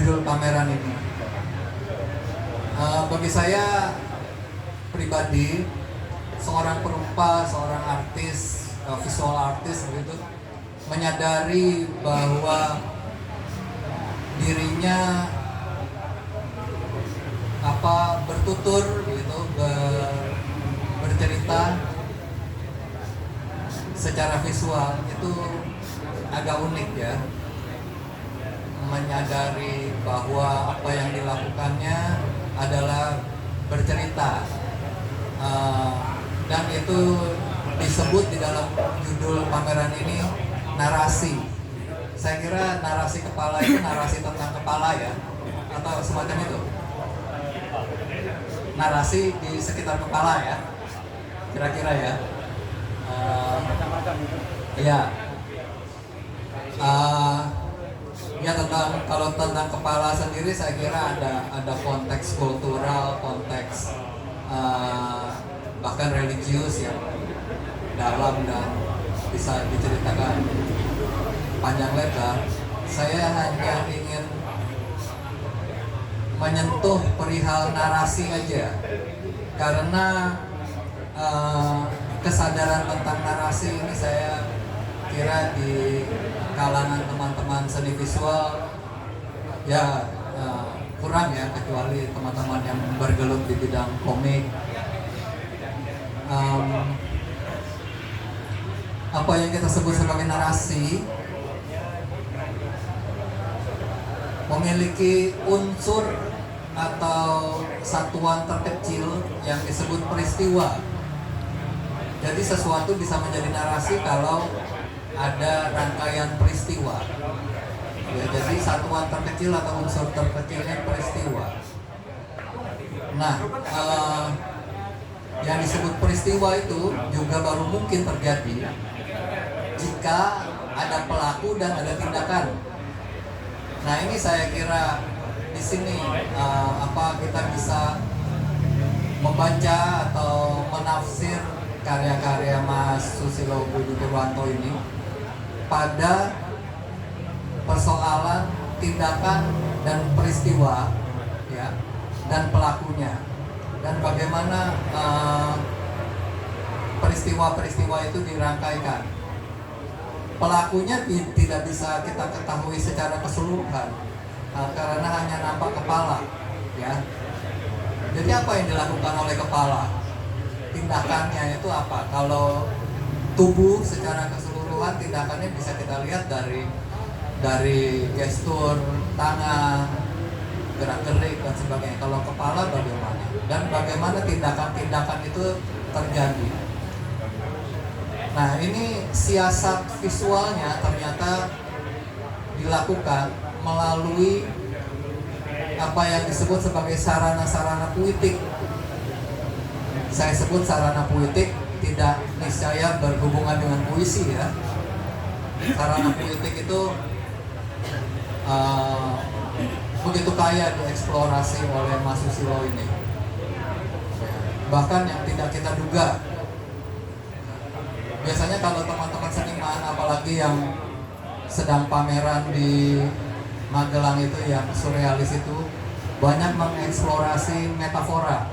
judul pameran ini. Bagi saya pribadi, seorang perupa, seorang artis, visual artist begitu, menyadari bahwa dirinya bertutur begitu, bercerita secara visual itu agak unik ya. Menyadari bahwa apa yang dilakukannya adalah bercerita, dan itu disebut di dalam judul pameran ini narasi. Saya kira narasi kepala itu narasi tentang kepala ya, atau semacam itu. Narasi di sekitar kepala ya, kira-kira ya. Ya kalau tentang kepala sendiri saya kira ada konteks kultural, konteks bahkan religius yang dalam dan bisa diceritakan panjang lebar. Saya hanya ingin menyentuh perihal narasi aja, karena kesadaran tentang narasi ini saya kira di kalangan teman-teman seni visual ya kurang ya, kecuali teman-teman yang bergelut di bidang komik. Apa yang kita sebut sebagai narasi memiliki unsur atau satuan terkecil yang disebut peristiwa. Jadi sesuatu bisa menjadi narasi kalau ada rangkaian peristiwa. Ya, jadi satuan terkecil atau unsur terkecilnya peristiwa. Nah, yang disebut peristiwa itu juga baru mungkin terjadi jika ada pelaku dan ada tindakan. Nah, ini saya kira di sini kita bisa membaca atau menafsir karya-karya Mas Susilo Budi Purwanto ini pada persoalan tindakan dan peristiwa ya, dan pelakunya, dan bagaimana peristiwa-peristiwa itu dirangkaikan. Pelakunya tidak bisa kita ketahui secara keseluruhan karena hanya nampak kepala ya. Jadi apa yang dilakukan oleh kepala? Tindakannya itu apa? Kalau tubuh secara keseluruhan, tindakannya bisa kita lihat dari gestur tangan, gerak-gerik dan sebagainya. Kalau kepala bagaimana? Dan bagaimana tindakan-tindakan itu terjadi? Nah, ini siasat visualnya ternyata dilakukan melalui apa yang disebut sebagai sarana-sarana puitik. Saya sebut sarana puitik, tidak niscaya berhubungan dengan puisi ya. Sarana puitik itu begitu kaya dieksplorasi oleh Mas Susilo ini. Bahkan yang tidak kita duga. Biasanya kalau teman-teman seniman, apalagi yang sedang pameran di Magelang itu, yang surrealis itu banyak mengeksplorasi metafora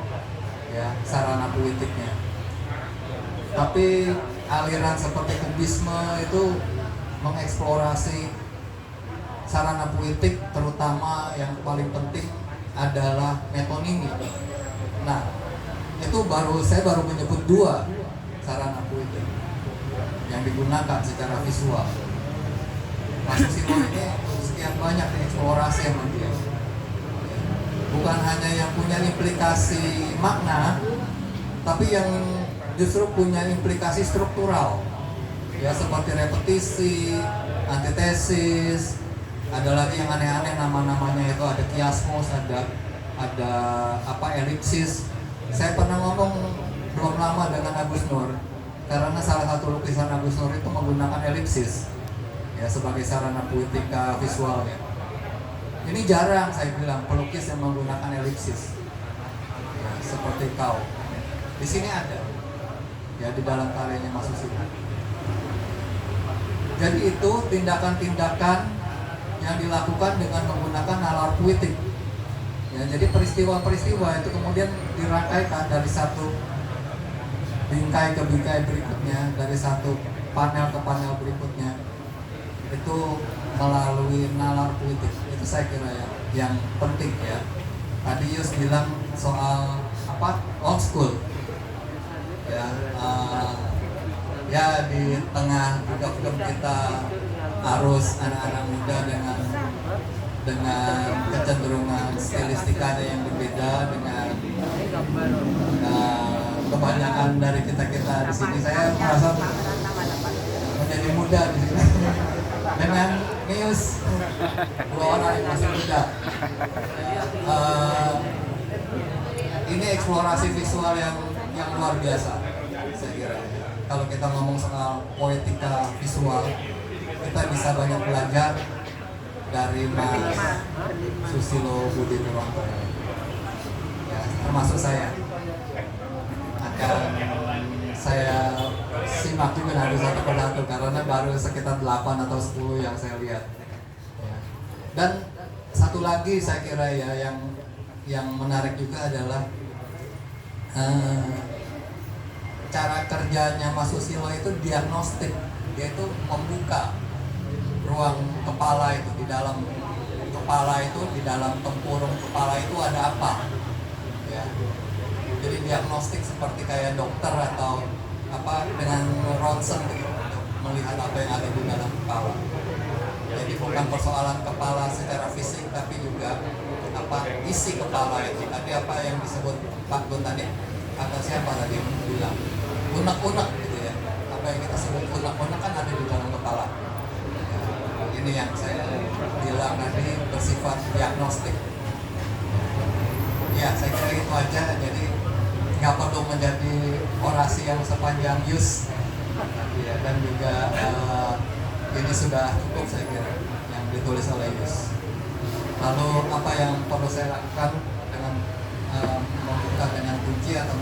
ya, sarana puitiknya. Tapi aliran seperti kubisme itu mengeksplorasi sarana puitik, terutama yang paling penting adalah metonimi. Nah, itu saya baru menyebut 2 sarana puitik yang digunakan secara visual. Mas Susilo ini sekian banyak eksplorasi sama dia. Bukan hanya yang punya implikasi makna, tapi yang justru punya implikasi struktural. Ya, seperti repetisi, antitesis, ada lagi yang aneh-aneh nama-namanya itu, ada kiasmos, ada elipsis. Saya pernah ngomong belum lama dengan Agus Nur, karena salah satu lukisan Agus Nur itu menggunakan elipsis ya sebagai sarana puitika visualnya. Ini jarang saya bilang pelukis yang menggunakan elipsis ya, seperti kau. Di sini ada ya, di dalam karyanya Mas Susilo. Jadi itu tindakan-tindakan yang dilakukan dengan menggunakan nalar puitik. Ya, jadi peristiwa-peristiwa itu kemudian dirangkaikan dari satu bingkai ke bingkai berikutnya, dari satu panel ke panel berikutnya, itu melalui nalar puitik. Itu saya kira ya yang penting ya. Tadi Yus bilang soal apa, old school ya, ya di tengah juga film kita harus anak-anak muda dengan kecenderungan stilistika ada yang berbeda dengan kebanyakan dari kita di sini. Saya merasa menjadi muda di sini dengan Mius, dua orang yang masih muda. Ini eksplorasi visual yang luar biasa, saya kira. Kalau kita ngomong soal poetika visual, kita bisa banyak belajar dari Mas Susilo Budi Purwanto, ya, termasuk saya. Akan saya simak juga dari satu persatu karena baru sekitar 8 atau 10 yang saya lihat. Ya. Dan satu lagi saya kira ya yang menarik juga adalah cara kerjanya Mas Susilo itu diagnostik. Dia itu membuka ruang kepala itu, di dalam kepala itu, di dalam tempurung kepala itu ada apa ya. Jadi diagnostik seperti kayak dokter atau apa dengan ronsen gitu, untuk melihat apa yang ada di dalam kepala. Jadi bukan persoalan kepala secara fisik, tapi juga apa isi kepala itu. Tadi apa yang disebut Pak Gun tadi, kata siapa tadi bilang unek-unek gitu ya, apa yang kita sebut unek-unek kan ada di dalam kepala. Ini yang saya bilang tadi bersifat diagnostik. Ya, saya kira itu aja. Jadi nggak perlu menjadi orasi yang sepanjang Yus. Ya, dan juga ini sudah cukup saya kira yang ditulis oleh Yus. Lalu apa yang perlu saya lakukan dengan membuka dengan kunci atau